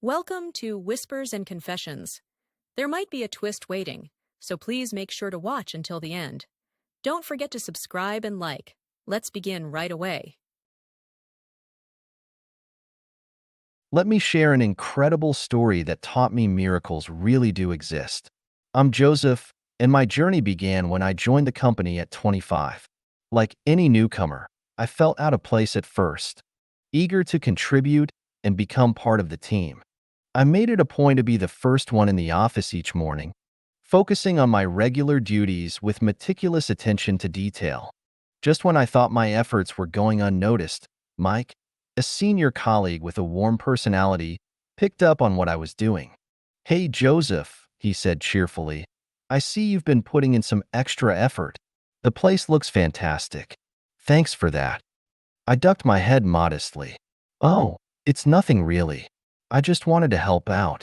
Welcome to Whispers and Confessions. There might be a twist waiting, so please make sure to watch until the end. Don't forget to subscribe and like. Let's begin right away. Let me share an incredible story that taught me miracles really do exist. I'm Joseph, and my journey began when I joined the company at 25. Like any newcomer, I felt out of place at first, eager to contribute and become part of the team. I made it a point to be the first one in the office each morning, focusing on my regular duties with meticulous attention to detail. Just when I thought my efforts were going unnoticed, Mike, a senior colleague with a warm personality, picked up on what I was doing. "Hey, Joseph," he said cheerfully. "I see you've been putting in some extra effort. The place looks fantastic. Thanks for that." I ducked my head modestly. "Oh, it's nothing really. I just wanted to help out."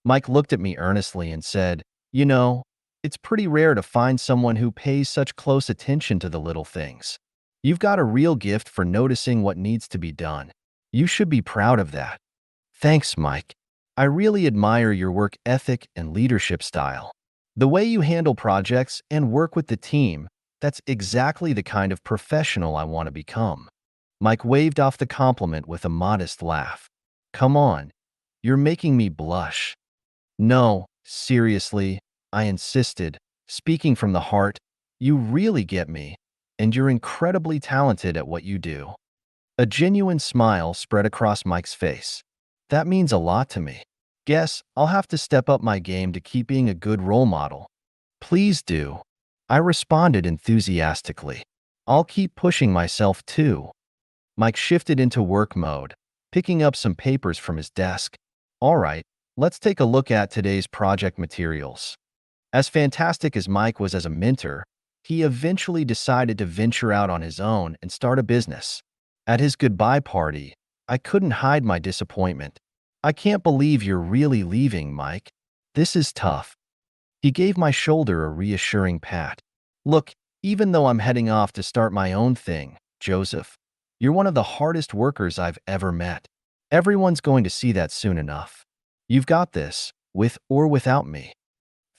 Mike looked at me earnestly and said, "You know, it's pretty rare to find someone who pays such close attention to the little things. You've got a real gift for noticing what needs to be done. You should be proud of that." "Thanks, Mike. I really admire your work ethic and leadership style. The way you handle projects and work with the team, that's exactly the kind of professional I want to become." Mike waved off the compliment with a modest laugh. "Come on, you're making me blush." "No, seriously," I insisted, speaking from the heart. "You really get me, and you're incredibly talented at what you do." A genuine smile spread across Mike's face. "That means a lot to me. Guess I'll have to step up my game to keep being a good role model." "Please do," I responded enthusiastically. "I'll keep pushing myself too." Mike shifted into work mode, picking up some papers from his desk. "All right, let's take a look at today's project materials." As fantastic as Mike was as a mentor, he eventually decided to venture out on his own and start a business. At his goodbye party, I couldn't hide my disappointment. "I can't believe you're really leaving, Mike. This is tough." He gave my shoulder a reassuring pat. "Look, even though I'm heading off to start my own thing, Joseph, you're one of the hardest workers I've ever met. Everyone's going to see that soon enough. You've got this, with or without me."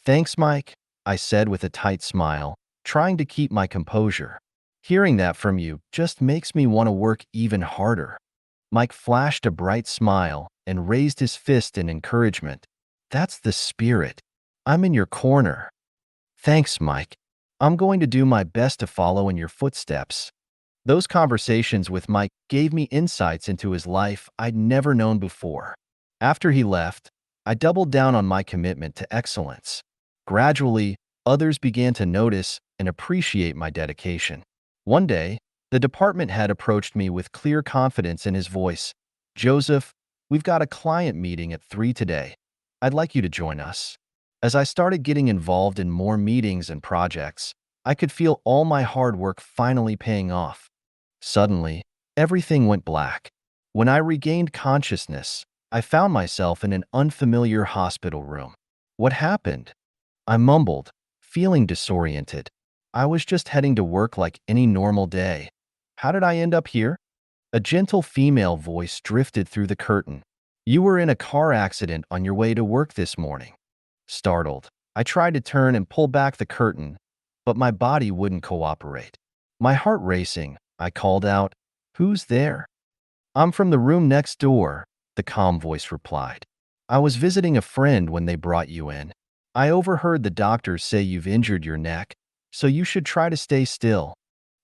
"Thanks, Mike," I said with a tight smile, trying to keep my composure. "Hearing that from you just makes me want to work even harder." Mike flashed a bright smile and raised his fist in encouragement. "That's the spirit. I'm in your corner." "Thanks, Mike. I'm going to do my best to follow in your footsteps." Those conversations with Mike gave me insights into his life I'd never known before. After he left, I doubled down on my commitment to excellence. Gradually, others began to notice and appreciate my dedication. One day, the department head approached me with clear confidence in his voice. "Joseph, we've got a client meeting at 3 today. I'd like you to join us." As I started getting involved in more meetings and projects, I could feel all my hard work finally paying off. Suddenly, everything went black. When I regained consciousness, I found myself in an unfamiliar hospital room. "What happened?" I mumbled, feeling disoriented. "I was just heading to work like any normal day. How did I end up here?" A gentle female voice drifted through the curtain. "You were in a car accident on your way to work this morning." Startled, I tried to turn and pull back the curtain, but my body wouldn't cooperate. My heart racing, I called out, "Who's there?" "I'm from the room next door," the calm voice replied. "I was visiting a friend when they brought you in. I overheard the doctors say you've injured your neck, so you should try to stay still."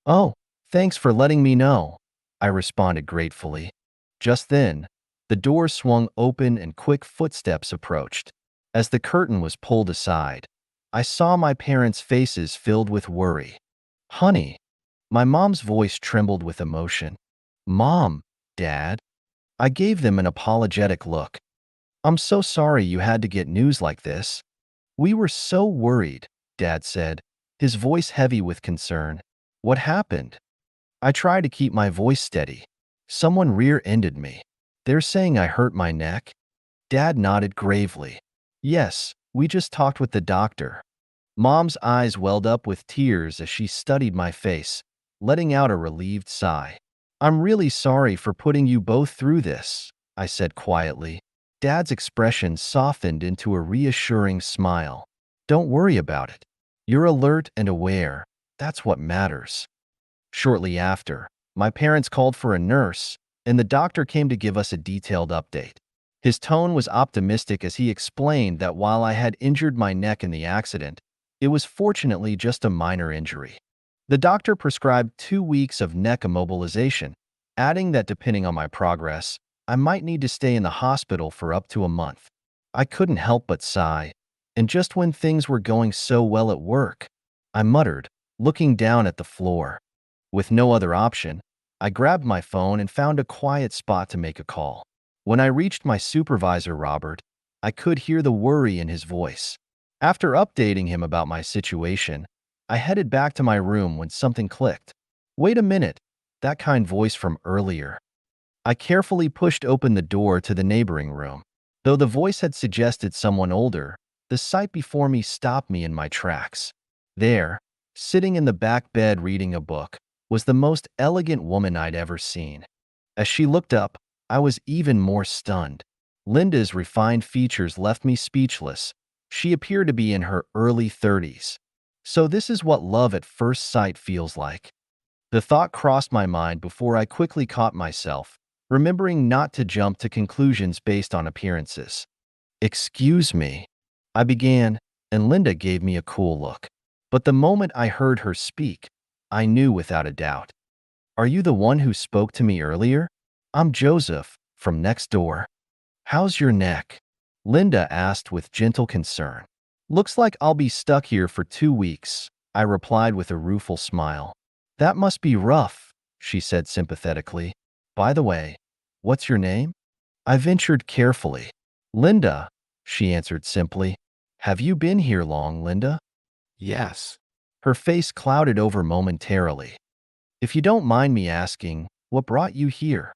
"Oh, thanks for letting me know," I responded gratefully. Just then, the door swung open and quick footsteps approached. As the curtain was pulled aside, I saw my parents' faces filled with worry. "Honey," my mom's voice trembled with emotion. "Mom, Dad." I gave them an apologetic look. "I'm so sorry you had to get news like this." "We were so worried," Dad said, his voice heavy with concern. "What happened?" I tried to keep my voice steady. "Someone rear-ended me. They're saying I hurt my neck." Dad nodded gravely. "Yes, we just talked with the doctor." Mom's eyes welled up with tears as she studied my face, letting out a relieved sigh. "I'm really sorry for putting you both through this," I said quietly. Dad's expression softened into a reassuring smile. Don't worry about it. You're alert and aware. That's what matters. Shortly after, my parents called for a nurse, and the doctor came to give us a detailed update. His tone was optimistic as he explained that while I had injured my neck in the accident, it was fortunately just a minor injury. The doctor prescribed 2 weeks of neck immobilization, adding that depending on my progress, I might need to stay in the hospital for up to a month. I couldn't help but sigh, and just when things were going so well at work, I muttered, looking down at the floor. With no other option, I grabbed my phone and found a quiet spot to make a call. When I reached my supervisor, Robert, I could hear the worry in his voice. After updating him about my situation, I headed back to my room when something clicked. Wait a minute, that kind voice from earlier. I carefully pushed open the door to the neighboring room. Though the voice had suggested someone older, the sight before me stopped me in my tracks. There, sitting in the back bed reading a book, was the most elegant woman I'd ever seen. As she looked up, I was even more stunned. Linda's refined features left me speechless. She appeared to be in her early 30s. So this is what love at first sight feels like. The thought crossed my mind before I quickly caught myself, remembering not to jump to conclusions based on appearances. "Excuse me," I began, and Linda gave me a cool look. But the moment I heard her speak, I knew without a doubt. "Are you the one who spoke to me earlier? I'm Joseph, from next door. How's your neck?" Linda asked with gentle concern. "Looks like I'll be stuck here for 2 weeks," I replied with a rueful smile. "That must be rough," she said sympathetically. "By the way, what's your name?" I ventured carefully. "Linda," she answered simply. "Have you been here long, Linda?" Yes. Her face clouded over momentarily. "If you don't mind me asking, what brought you here?"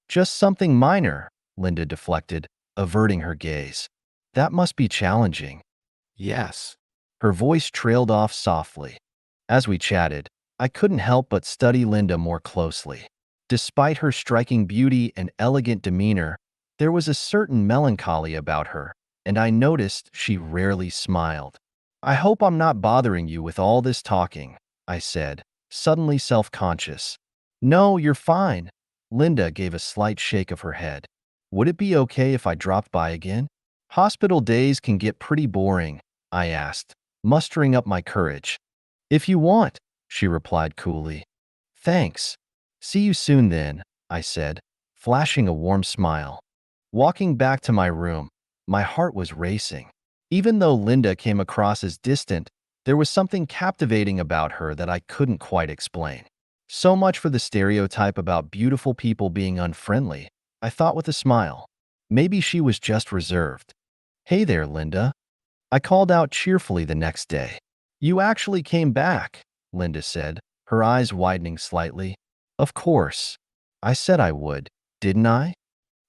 "Just something minor," Linda deflected, averting her gaze. "That must be challenging." Yes. Her voice trailed off softly. As we chatted, I couldn't help but study Linda more closely. Despite her striking beauty and elegant demeanor, there was a certain melancholy about her, and I noticed she rarely smiled. "I hope I'm not bothering you with all this talking," I said, suddenly self-conscious. "No, you're fine." Linda gave a slight shake of her head. "Would it be okay if I dropped by again?" "Hospital days can get pretty boring," I asked, mustering up my courage. "If you want," she replied coolly. "Thanks. See you soon then," I said, flashing a warm smile. Walking back to my room, my heart was racing. Even though Linda came across as distant, there was something captivating about her that I couldn't quite explain. So much for the stereotype about beautiful people being unfriendly, I thought with a smile. Maybe she was just reserved. "Hey there, Linda." I called out cheerfully the next day. "You actually came back," Linda said, her eyes widening slightly. "Of course. I said I would, didn't I?"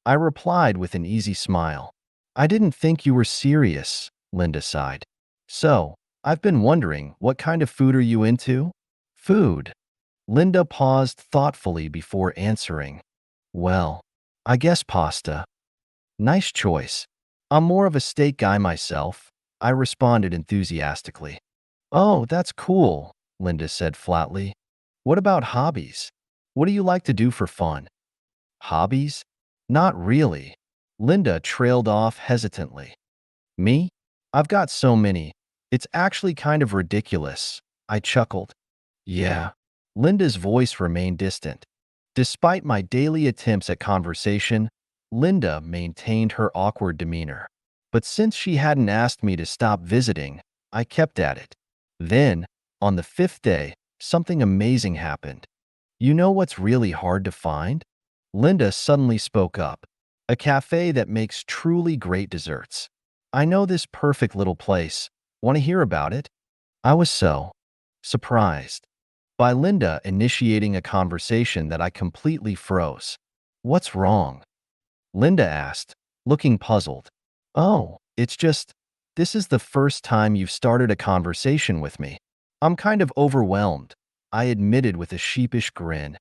I replied with an easy smile. "I didn't think you were serious," Linda sighed. "So, I've been wondering, what kind of food are you into?" "Food." Linda paused thoughtfully before answering. "Well, I guess pasta." "Nice choice. I'm more of a steak guy myself," I responded enthusiastically. "Oh, that's cool," Linda said flatly. "What about hobbies? What do you like to do for fun?" "Hobbies? Not really." Linda trailed off hesitantly. "Me? I've got so many. It's actually kind of ridiculous." I chuckled. "Yeah." Linda's voice remained distant. Despite my daily attempts at conversation, Linda maintained her awkward demeanor. But since she hadn't asked me to stop visiting, I kept at it. Then, on the 5th day, something amazing happened. "You know what's really hard to find?" Linda suddenly spoke up. "A cafe that makes truly great desserts. I know this perfect little place. Want to hear about it?" I was so surprised by Linda initiating a conversation that I completely froze. "What's wrong?" Linda asked, looking puzzled. "Oh, it's just, this is the first time you've started a conversation with me. I'm kind of overwhelmed," I admitted with a sheepish grin.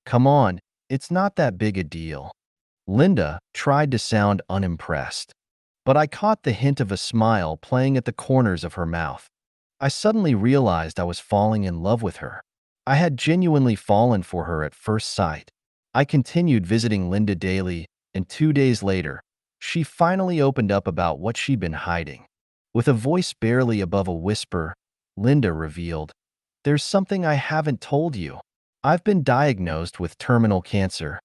"Come on, it's not that big a deal." Linda tried to sound unimpressed, but I caught the hint of a smile playing at the corners of her mouth. I suddenly realized I was falling in love with her. I had genuinely fallen for her at first sight. I continued visiting Linda daily, and 2 days later, she finally opened up about what she'd been hiding. With a voice barely above a whisper, Linda revealed, "There's something I haven't told you. I've been diagnosed with terminal cancer."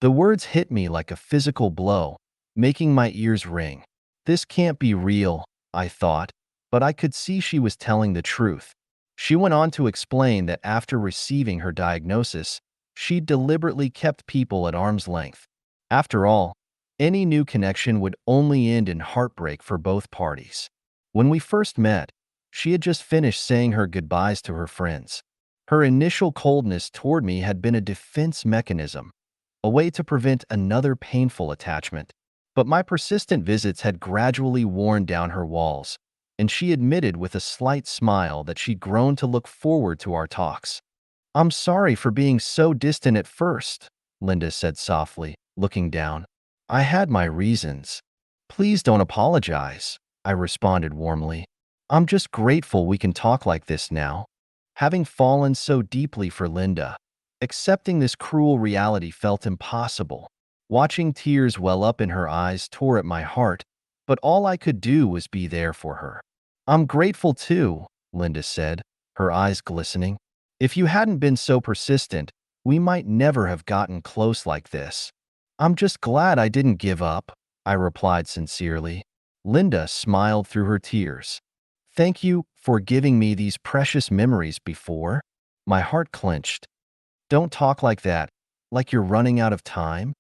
The words hit me like a physical blow, making my ears ring. This can't be real, I thought, but I could see she was telling the truth. She went on to explain that after receiving her diagnosis, she deliberately kept people at arm's length. After all, any new connection would only end in heartbreak for both parties. When we first met, she had just finished saying her goodbyes to her friends. Her initial coldness toward me had been a defense mechanism, a way to prevent another painful attachment. But my persistent visits had gradually worn down her walls, and she admitted with a slight smile that she'd grown to look forward to our talks. "I'm sorry for being so distant at first," Linda said softly, looking down. "I had my reasons." "Please don't apologize," I responded warmly. "I'm just grateful we can talk like this now." Having fallen so deeply for Linda, accepting this cruel reality felt impossible. Watching tears well up in her eyes tore at my heart, but all I could do was be there for her. "I'm grateful too," Linda said, her eyes glistening. "If you hadn't been so persistent, we might never have gotten close like this." "I'm just glad I didn't give up," I replied sincerely. Linda smiled through her tears. "Thank you for giving me these precious memories before." My heart clenched. "Don't talk like that, like you're running out of time."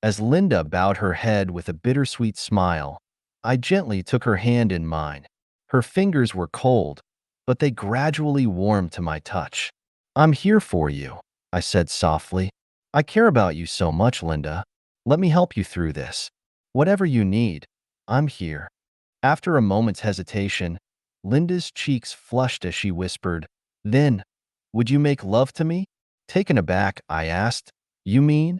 As Linda bowed her head with a bittersweet smile, I gently took her hand in mine. Her fingers were cold, but they gradually warmed to my touch. "I'm here for you," I said softly. "I care about you so much, Linda. Let me help you through this. Whatever you need, I'm here." After a moment's hesitation, Linda's cheeks flushed as she whispered, "Then, would you make love to me?" Taken aback, I asked, "You mean?"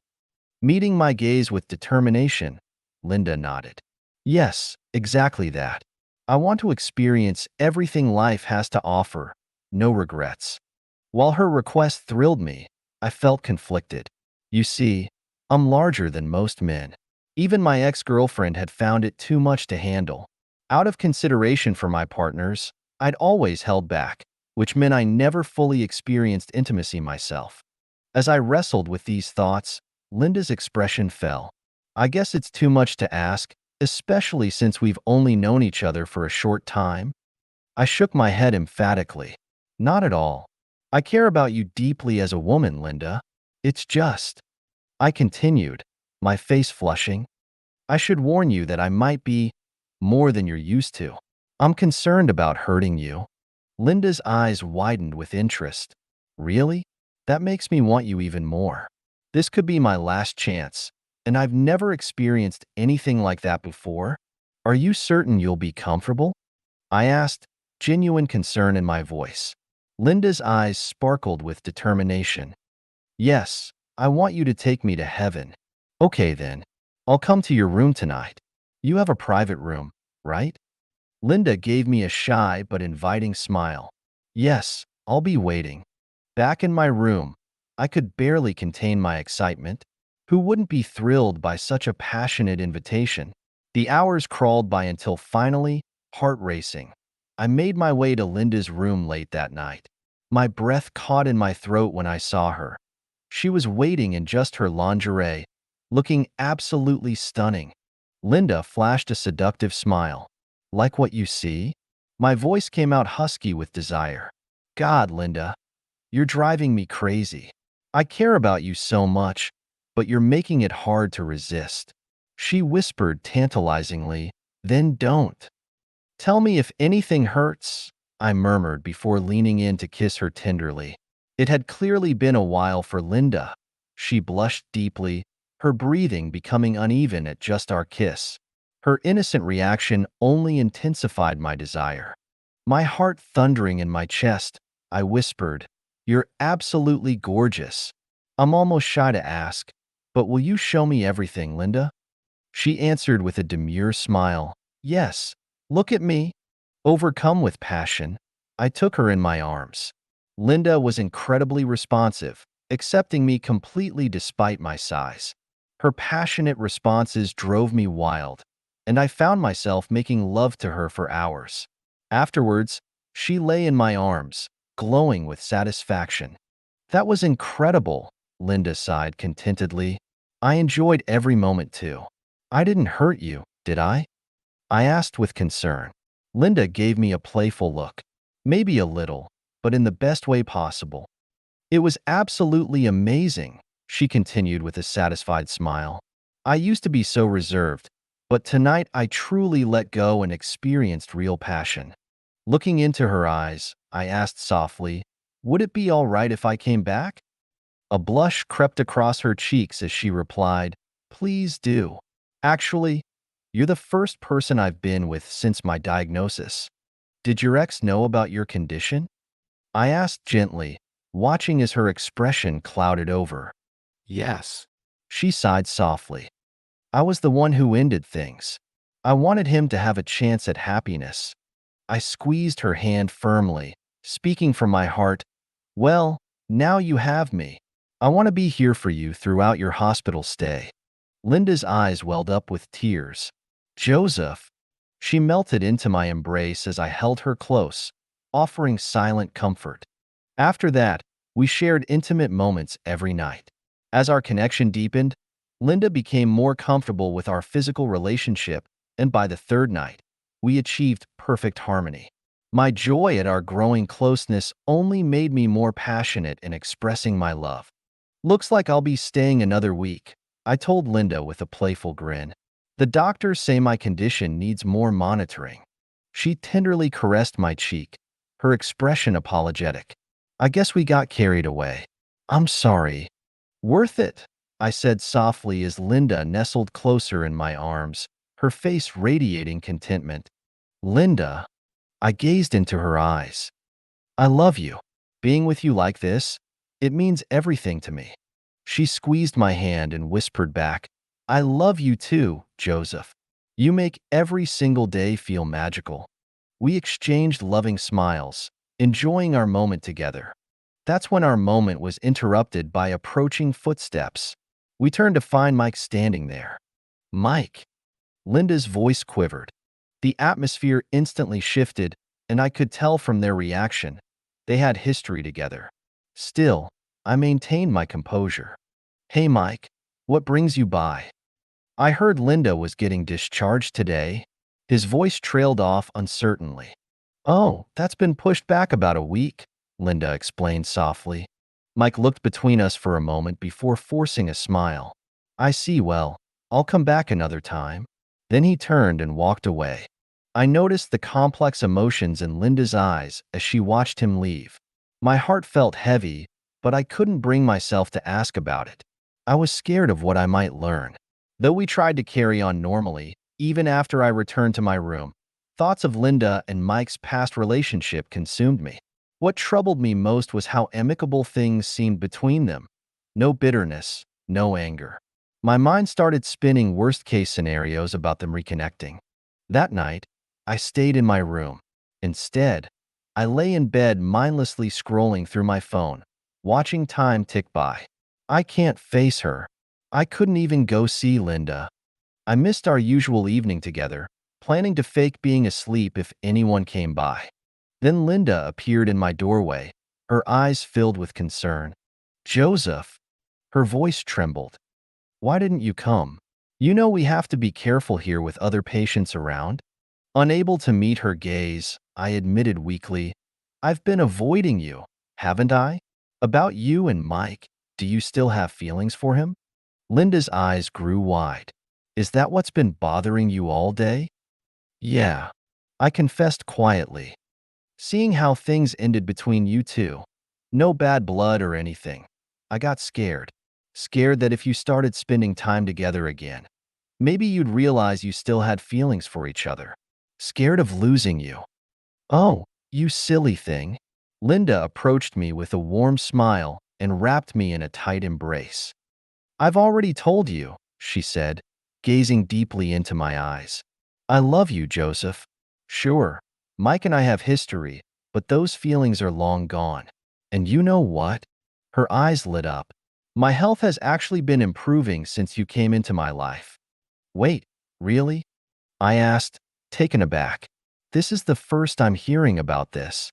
Meeting my gaze with determination, Linda nodded. "Yes, exactly that. I want to experience everything life has to offer, no regrets." While her request thrilled me, I felt conflicted. You see, I'm larger than most men. Even my ex-girlfriend had found it too much to handle. Out of consideration for my partners, I'd always held back, which meant I never fully experienced intimacy myself. As I wrestled with these thoughts, Linda's expression fell. "I guess it's too much to ask, especially since we've only known each other for a short time." I shook my head emphatically. "Not at all. I care about you deeply as a woman, Linda. It's just," I continued, my face flushing, "I should warn you that I might be more than you're used to. I'm concerned about hurting you." Linda's eyes widened with interest. "Really? That makes me want you even more. This could be my last chance, and I've never experienced anything like that before. Are you certain you'll be comfortable?" I asked, genuine concern in my voice. Linda's eyes sparkled with determination. "Yes, I want you to take me to heaven." "Okay then. I'll come to your room tonight. You have a private room, right?" Linda gave me a shy but inviting smile. "Yes, I'll be waiting." Back in my room, I could barely contain my excitement. Who wouldn't be thrilled by such a passionate invitation? The hours crawled by until finally, heart racing, I made my way to Linda's room late that night. My breath caught in my throat when I saw her. She was waiting in just her lingerie, looking absolutely stunning. Linda flashed a seductive smile. "Like what you see?" My voice came out husky with desire. "God, Linda, you're driving me crazy. I care about you so much, but you're making it hard to resist." She whispered tantalizingly, "Then don't." "Tell me if anything hurts," I murmured before leaning in to kiss her tenderly. It had clearly been a while for Linda. She blushed deeply, her breathing becoming uneven at just our kiss. Her innocent reaction only intensified my desire. My heart thundering in my chest, I whispered, "You're absolutely gorgeous." I'm almost shy to ask, But will you show me everything, Linda? She answered with a demure smile. Yes, look at me. Overcome with passion, I took her in my arms. Linda was incredibly responsive, accepting me completely despite my size. Her passionate responses drove me wild, and I found myself making love to her for hours. Afterwards, she lay in my arms, glowing with satisfaction. That was incredible, Linda sighed contentedly. I enjoyed every moment too. I didn't hurt you, did I? I asked with concern. Linda gave me a playful look. Maybe a little, but in the best way possible. It was absolutely amazing, she continued with a satisfied smile. I used to be so reserved, but tonight I truly let go and experienced real passion. Looking into her eyes, I asked softly, would it be all right if I came back? A blush crept across her cheeks as she replied, please do. Actually, you're the first person I've been with since my diagnosis. Did your ex know about your condition? I asked gently, watching as her expression clouded over. Yes. She sighed softly. I was the one who ended things. I wanted him to have a chance at happiness. I squeezed her hand firmly, speaking from my heart. Well, now you have me. I want to be here for you throughout your hospital stay. Linda's eyes welled up with tears. Joseph. She melted into my embrace as I held her close, offering silent comfort. After that, we shared intimate moments every night. As our connection deepened, Linda became more comfortable with our physical relationship, and by the third night, we achieved perfect harmony. My joy at our growing closeness only made me more passionate in expressing my love. Looks like I'll be staying another week, I told Linda with a playful grin. The doctors say my condition needs more monitoring. She tenderly caressed my cheek, her expression apologetic. I guess we got carried away. I'm sorry. Worth it, I said softly as Linda nestled closer in my arms, her face radiating contentment. Linda, I gazed into her eyes. I love you. Being with you like this, it means everything to me. She squeezed my hand and whispered back, I love you too, Joseph. You make every single day feel magical. We exchanged loving smiles, enjoying our moment together. That's when our moment was interrupted by approaching footsteps. We turned to find Mike standing there. Mike. Linda's voice quivered. The atmosphere instantly shifted, and I could tell from their reaction. They had history together. Still, I maintained my composure. Hey Mike, what brings you by? I heard Linda was getting discharged today. His voice trailed off uncertainly. Oh, that's been pushed back about a week, Linda explained softly. Mike looked between us for a moment before forcing a smile. I see, well, I'll come back another time. Then he turned and walked away. I noticed the complex emotions in Linda's eyes as she watched him leave. My heart felt heavy, but I couldn't bring myself to ask about it. I was scared of what I might learn. Though we tried to carry on normally, even after I returned to my room, thoughts of Linda and Mike's past relationship consumed me. What troubled me most was how amicable things seemed between them. No bitterness, no anger. My mind started spinning worst-case scenarios about them reconnecting. That night, I stayed in my room. Instead, I lay in bed mindlessly scrolling through my phone, watching time tick by. I can't face her. I couldn't even go see Linda. I missed our usual evening together, planning to fake being asleep if anyone came by. Then Linda appeared in my doorway, her eyes filled with concern. Joseph. Her voice trembled. Why didn't you come? You know we have to be careful here with other patients around. Unable to meet her gaze, I admitted weakly, I've been avoiding you, haven't I? About you and Mike, do you still have feelings for him? Linda's eyes grew wide. Is that what's been bothering you all day? Yeah, I confessed quietly. Seeing how things ended between you two, no bad blood or anything, I got scared. Scared that if you started spending time together again, maybe you'd realize you still had feelings for each other. Scared of losing you. Oh, you silly thing. Linda approached me with a warm smile and wrapped me in a tight embrace. I've already told you, she said, gazing deeply into my eyes. I love you, Joseph. Sure, Mike and I have history, but those feelings are long gone. And you know what? Her eyes lit up. My health has actually been improving since you came into my life. Wait, really? I asked, taken aback. This is the first I'm hearing about this.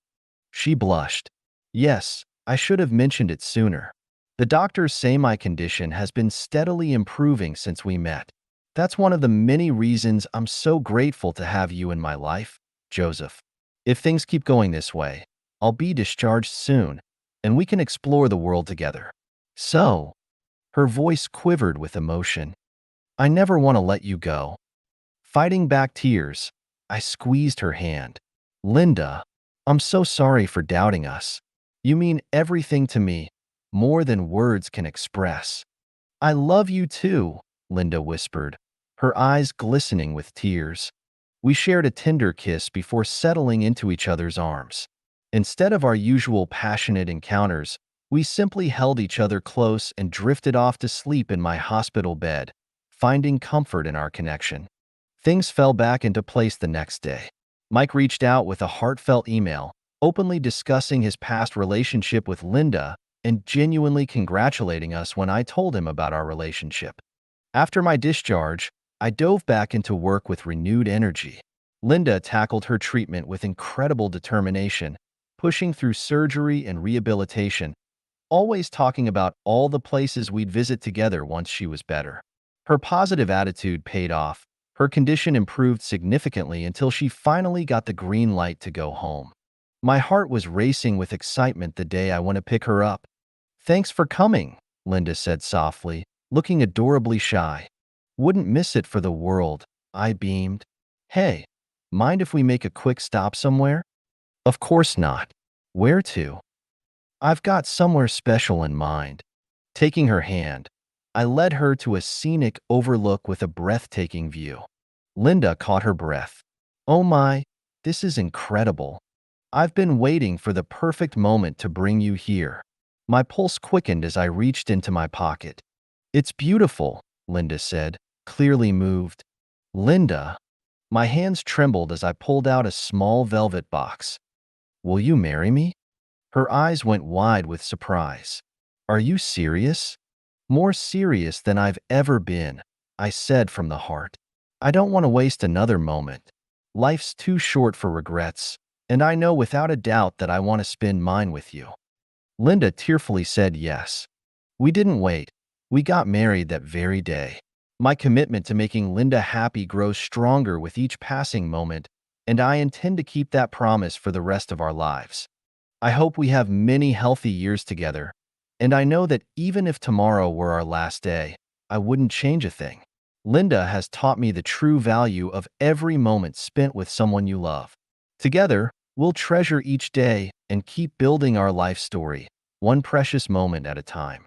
She blushed. Yes, I should have mentioned it sooner. The doctors say my condition has been steadily improving since we met. That's one of the many reasons I'm so grateful to have you in my life, Joseph. If things keep going this way, I'll be discharged soon, and we can explore the world together. So, her voice quivered with emotion. I never want to let you go. Fighting back tears, I squeezed her hand. Linda, I'm so sorry for doubting us. You mean everything to me, more than words can express. I love you too, Linda whispered, her eyes glistening with tears. We shared a tender kiss before settling into each other's arms. Instead of our usual passionate encounters, we simply held each other close and drifted off to sleep in my hospital bed, finding comfort in our connection. Things fell back into place the next day. Mike reached out with a heartfelt email, openly discussing his past relationship with Linda and genuinely congratulating us when I told him about our relationship. After my discharge, I dove back into work with renewed energy. Linda tackled her treatment with incredible determination, pushing through surgery and rehabilitation, always talking about all the places we'd visit together once she was better. Her positive attitude paid off. Her condition improved significantly until she finally got the green light to go home. My heart was racing with excitement the day I went to pick her up. Thanks for coming, Linda said softly, looking adorably shy. Wouldn't miss it for the world, I beamed. Hey, mind if we make a quick stop somewhere? Of course not. Where to? I've got somewhere special in mind. Taking her hand, I led her to a scenic overlook with a breathtaking view. Linda caught her breath. Oh my, this is incredible. I've been waiting for the perfect moment to bring you here. My pulse quickened as I reached into my pocket. It's beautiful, Linda said, clearly moved. Linda, my hands trembled as I pulled out a small velvet box. Will you marry me? Her eyes went wide with surprise. Are you serious? More serious than I've ever been, I said from the heart. I don't want to waste another moment. Life's too short for regrets, and I know without a doubt that I want to spend mine with you. Linda tearfully said yes. We didn't wait. We got married that very day. My commitment to making Linda happy grows stronger with each passing moment, and I intend to keep that promise for the rest of our lives. I hope we have many healthy years together, and I know that even if tomorrow were our last day, I wouldn't change a thing. Linda has taught me the true value of every moment spent with someone you love. Together, we'll treasure each day and keep building our life story, one precious moment at a time.